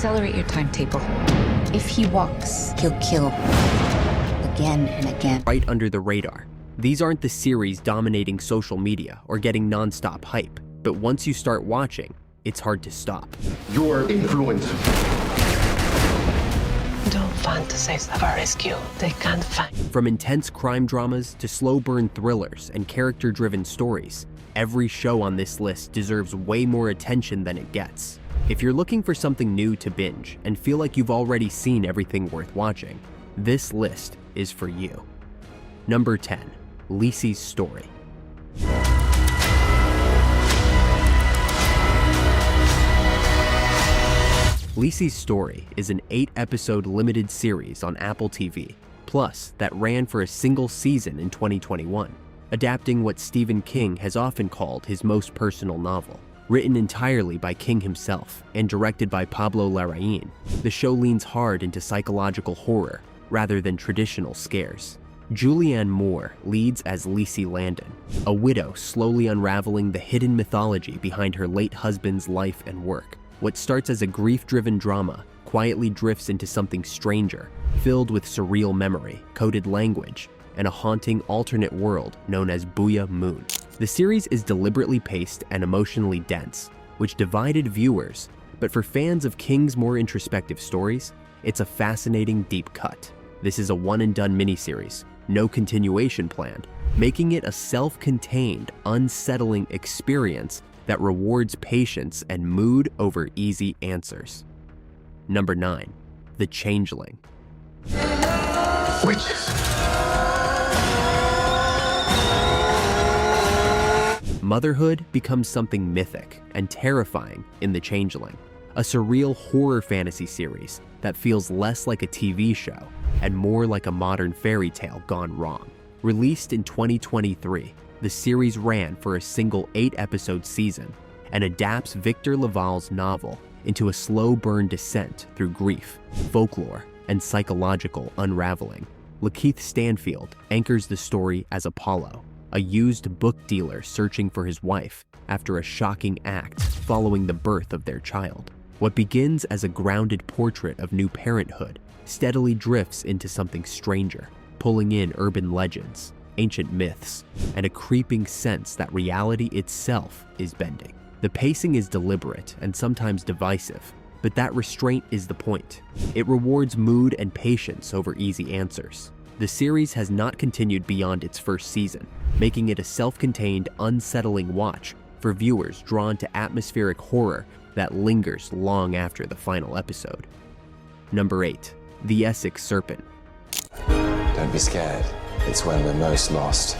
accelerate your timetable. If he walks, he'll kill. Again and again. Right under the radar. These aren't the series dominating social media or getting non-stop hype, but once you start watching, it's hard to stop. Your influence. Don't fantasize of a rescue. They can't find. From intense crime dramas to slow burn thrillers and character-driven stories, every show on this list deserves way more attention than it gets. If you're looking for something new to binge and feel like you've already seen everything worth watching, this list is for you. Number 10, Lisey's Story. Lisey's Story is an 8-episode limited series on Apple TV, Plus that ran for a single season in 2021, adapting what Stephen King has often called his most personal novel. Written entirely by King himself and directed by Pablo Larraín, the show leans hard into psychological horror rather than traditional scares. Julianne Moore leads as Lisey Landon, a widow slowly unraveling the hidden mythology behind her late husband's life and work. What starts as a grief-driven drama quietly drifts into something stranger, filled with surreal memory, coded language, and a haunting alternate world known as Booyah Moon. The series is deliberately paced and emotionally dense, which divided viewers, but for fans of King's more introspective stories, it's a fascinating deep cut. This is a one-and-done miniseries, no continuation planned, making it a self-contained, unsettling experience that rewards patience and mood over easy answers. Number 9, The Changeling. Witches. Motherhood becomes something mythic and terrifying in The Changeling, a surreal horror fantasy series that feels less like a TV show and more like a modern fairy tale gone wrong. Released in 2023, the series ran for a single 8-episode season and adapts Victor Laval's novel into a slow burn descent through grief, folklore, and psychological unraveling. Lakeith Stanfield anchors the story as Apollo, a used book dealer searching for his wife after a shocking act following the birth of their child. What begins as a grounded portrait of new parenthood steadily drifts into something stranger, pulling in urban legends, ancient myths, and a creeping sense that reality itself is bending. The pacing is deliberate and sometimes divisive, but that restraint is the point. It rewards mood and patience over easy answers. The series has not continued beyond its first season, making it a self-contained, unsettling watch for viewers drawn to atmospheric horror that lingers long after the final episode. Number 8, The Essex Serpent. Don't be scared. It's when we're most lost.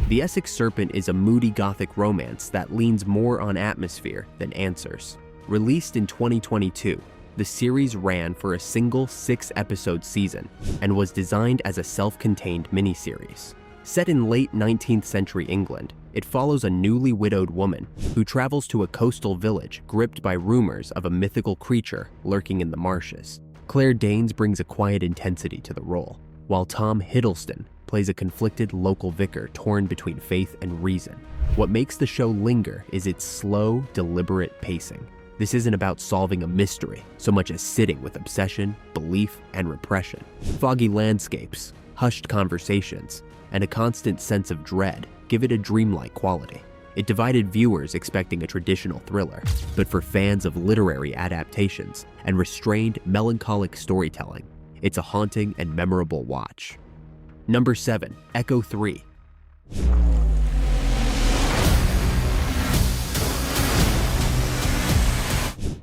The Essex Serpent is a moody gothic romance that leans more on atmosphere than answers. Released in 2022, the series ran for a single 6-episode season and was designed as a self-contained miniseries. Set in late 19th century England, it follows a newly widowed woman who travels to a coastal village gripped by rumors of a mythical creature lurking in the marshes. Claire Danes brings a quiet intensity to the role, while Tom Hiddleston plays a conflicted local vicar torn between faith and reason. What makes the show linger is its slow, deliberate pacing. This isn't about solving a mystery so much as sitting with obsession, belief, and repression. Foggy landscapes, hushed conversations, and a constant sense of dread give it a dreamlike quality. It divided viewers expecting a traditional thriller, but for fans of literary adaptations and restrained, melancholic storytelling, it's a haunting and memorable watch. Number 7, Echo 3.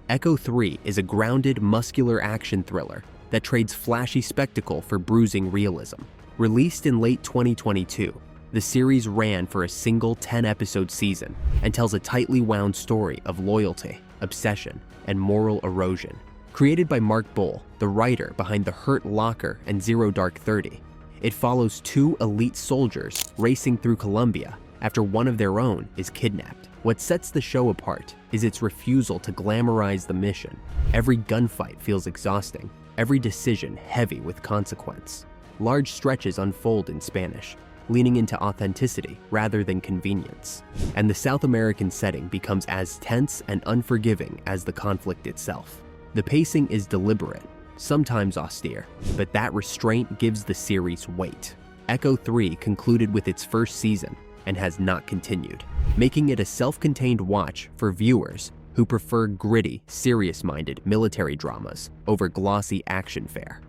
Echo 3 is a grounded, muscular action thriller that trades flashy spectacle for bruising realism. Released in late 2022, the series ran for a single 10-episode season and tells a tightly wound story of loyalty, obsession, and moral erosion. Created by Mark Bowl, the writer behind The Hurt Locker and Zero Dark 30, it follows 2 elite soldiers racing through Colombia after one of their own is kidnapped. What sets the show apart is its refusal to glamorize the mission. Every gunfight feels exhausting, every decision heavy with consequence. Large stretches unfold in Spanish, leaning into authenticity rather than convenience. And the South American setting becomes as tense and unforgiving as the conflict itself. The pacing is deliberate, sometimes austere, but that restraint gives the series weight. Echo 3 concluded with its first season and has not continued, making it a self-contained watch for viewers who prefer gritty, serious-minded military dramas over glossy action fare.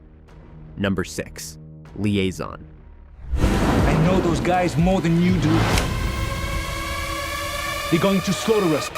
Number 6. Liaison. I know those guys more than you do. They're going to slaughter us.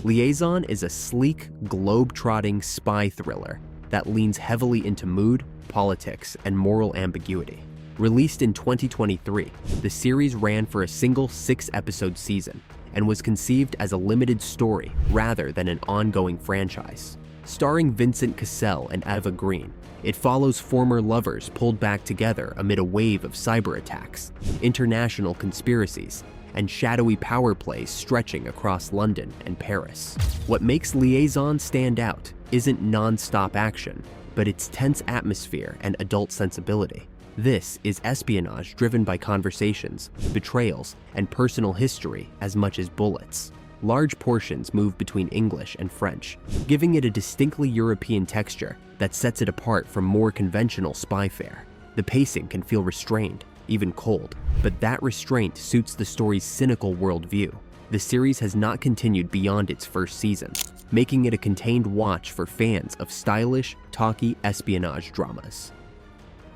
Liaison is a sleek, globe-trotting spy thriller that leans heavily into mood, politics, and moral ambiguity. Released in 2023, the series ran for a single 6-episode season and was conceived as a limited story rather than an ongoing franchise. Starring Vincent Cassel and Eva Green, it follows former lovers pulled back together amid a wave of cyber attacks, international conspiracies, and shadowy power plays stretching across London and Paris. What makes Liaison stand out isn't non-stop action, but its tense atmosphere and adult sensibility. This is espionage driven by conversations, betrayals, and personal history as much as bullets. Large portions move between English and French, giving it a distinctly European texture that sets it apart from more conventional spy fare. The pacing can feel restrained, even cold, but that restraint suits the story's cynical worldview. The series has not continued beyond its first season, making it a contained watch for fans of stylish, talky espionage dramas.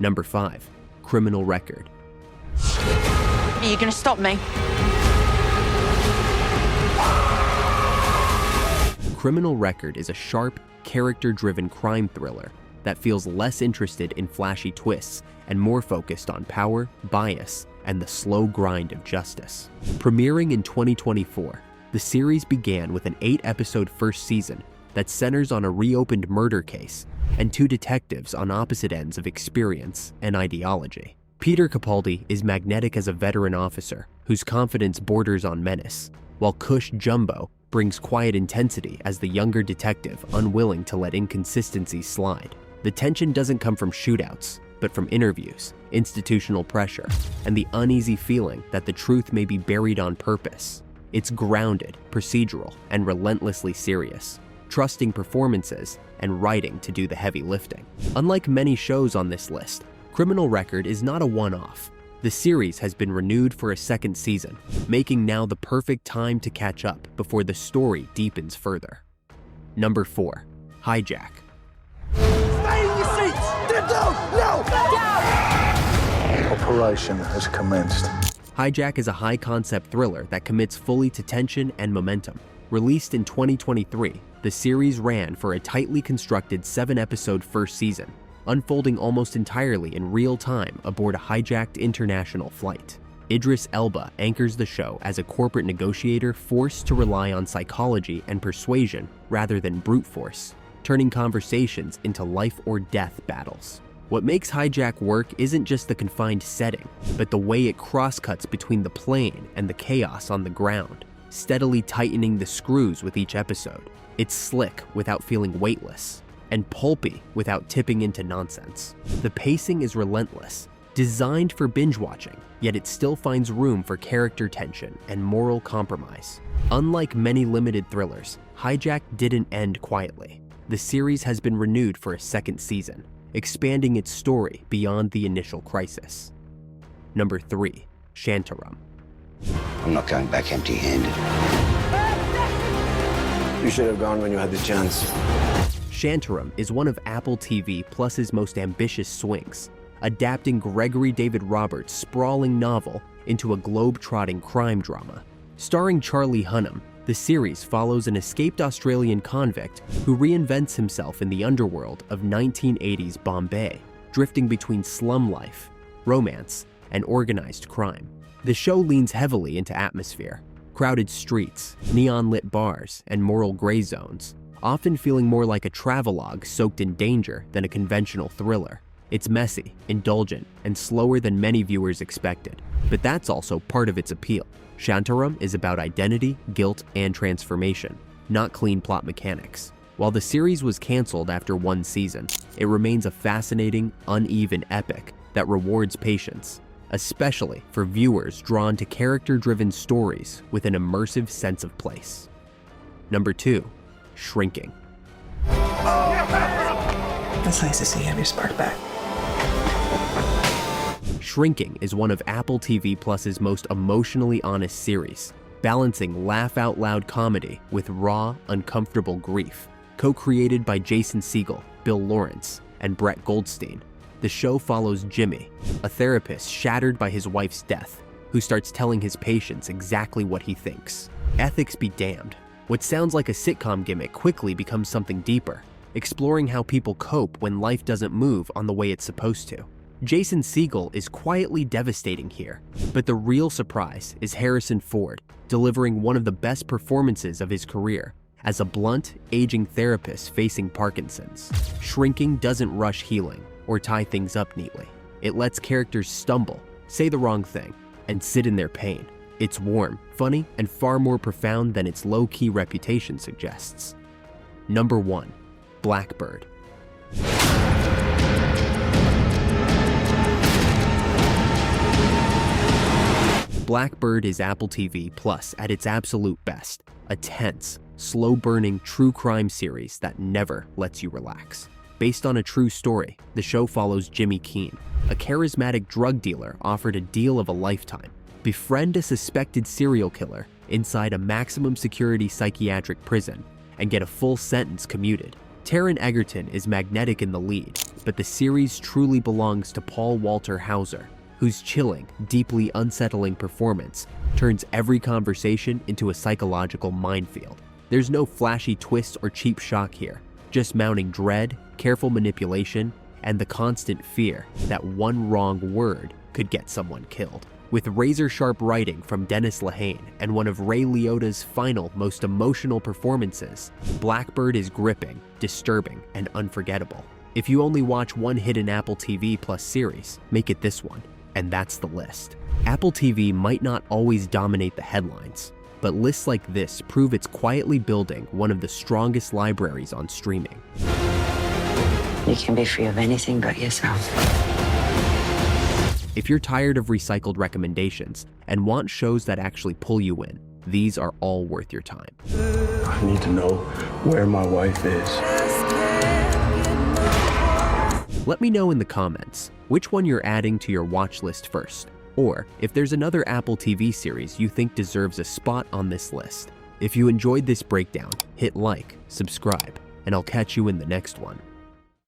Number 5. Criminal Record. Are you gonna stop me? Criminal Record is a sharp, character-driven crime thriller that feels less interested in flashy twists and more focused on power, bias, and the slow grind of justice. Premiering in 2024, the series began with an 8-episode first season that centers on a reopened murder case and 2 detectives on opposite ends of experience and ideology. Peter Capaldi is magnetic as a veteran officer whose confidence borders on menace, while Cush Jumbo brings quiet intensity as the younger detective unwilling to let inconsistencies slide. The tension doesn't come from shootouts, but from interviews, institutional pressure, and the uneasy feeling that the truth may be buried on purpose. It's grounded, procedural, and relentlessly serious, trusting performances and writing to do the heavy lifting. Unlike many shows on this list, Criminal Record is not a one-off. The series has been renewed for a second season, making now the perfect time to catch up before the story deepens further. Number 4. Hijack. Stay in your seats! Get down! No! Down! Operation has commenced. Hijack is a high-concept thriller that commits fully to tension and momentum. Released in 2023, the series ran for a tightly constructed 7-episode first season, unfolding almost entirely in real time aboard a hijacked international flight. Idris Elba anchors the show as a corporate negotiator forced to rely on psychology and persuasion rather than brute force, turning conversations into life-or-death battles. What makes Hijack work isn't just the confined setting, but the way it crosscuts between the plane and the chaos on the ground, steadily tightening the screws with each episode. It's slick without feeling weightless, and pulpy without tipping into nonsense. The pacing is relentless, designed for binge watching, yet it still finds room for character tension and moral compromise. Unlike many limited thrillers, Hijack didn't end quietly. The series has been renewed for a second season, expanding its story beyond the initial crisis. Number 3. Shantaram. I'm not going back empty-handed. You should have gone when you had the chance. Shantaram is one of Apple TV Plus's most ambitious swings, adapting Gregory David Roberts' sprawling novel into a globe-trotting crime drama. Starring Charlie Hunnam, the series follows an escaped Australian convict who reinvents himself in the underworld of 1980s Bombay, drifting between slum life, romance, and organized crime. The show leans heavily into atmosphere, crowded streets, neon-lit bars, and moral gray zones, often feeling more like a travelogue soaked in danger than a conventional thriller. It's messy, indulgent, and slower than many viewers expected, but that's also part of its appeal. Shantaram is about identity, guilt, and transformation, not clean plot mechanics. While the series was canceled after 1 season, it remains a fascinating, uneven epic that rewards patience. especially for viewers drawn to character-driven stories with an immersive sense of place. Number 2, Shrinking. It's nice to see you have your spark back. Shrinking is one of Apple TV Plus's most emotionally honest series, balancing laugh-out-loud comedy with raw, uncomfortable grief. Co-created by Jason Segel, Bill Lawrence, and Brett Goldstein, the show follows Jimmy, a therapist shattered by his wife's death, who starts telling his patients exactly what he thinks. Ethics be damned. What sounds like a sitcom gimmick quickly becomes something deeper, exploring how people cope when life doesn't move on the way it's supposed to. Jason Segel is quietly devastating here, but the real surprise is Harrison Ford, delivering one of the best performances of his career as a blunt, aging therapist facing Parkinson's. Shrinking doesn't rush healing or tie things up neatly. It lets characters stumble, say the wrong thing, and sit in their pain. It's warm, funny, and far more profound than its low-key reputation suggests. Number 1, Blackbird. Blackbird is Apple TV Plus at its absolute best, a tense, slow-burning true crime series that never lets you relax. Based on a true story, the show follows Jimmy Keene, a charismatic drug dealer offered a deal of a lifetime. Befriend a suspected serial killer inside a maximum security psychiatric prison and get a full sentence commuted. Taron Egerton is magnetic in the lead, but the series truly belongs to Paul Walter Hauser, whose chilling, deeply unsettling performance turns every conversation into a psychological minefield. There's no flashy twists or cheap shock here, just mounting dread, careful manipulation, and the constant fear that one wrong word could get someone killed. With razor-sharp writing from Dennis Lehane and one of Ray Liotta's final, most emotional performances, Blackbird is gripping, disturbing, and unforgettable. If you only watch one hidden Apple TV Plus series, make it this one, and that's the list. Apple TV might not always dominate the headlines, but lists like this prove it's quietly building one of the strongest libraries on streaming. You can be free of anything but yourself. If you're tired of recycled recommendations and want shows that actually pull you in, these are all worth your time. I need to know where my wife is. Let me know in the comments which one you're adding to your watch list first, or if there's another Apple TV series you think deserves a spot on this list. If you enjoyed this breakdown, hit like, subscribe, and I'll catch you in the next one.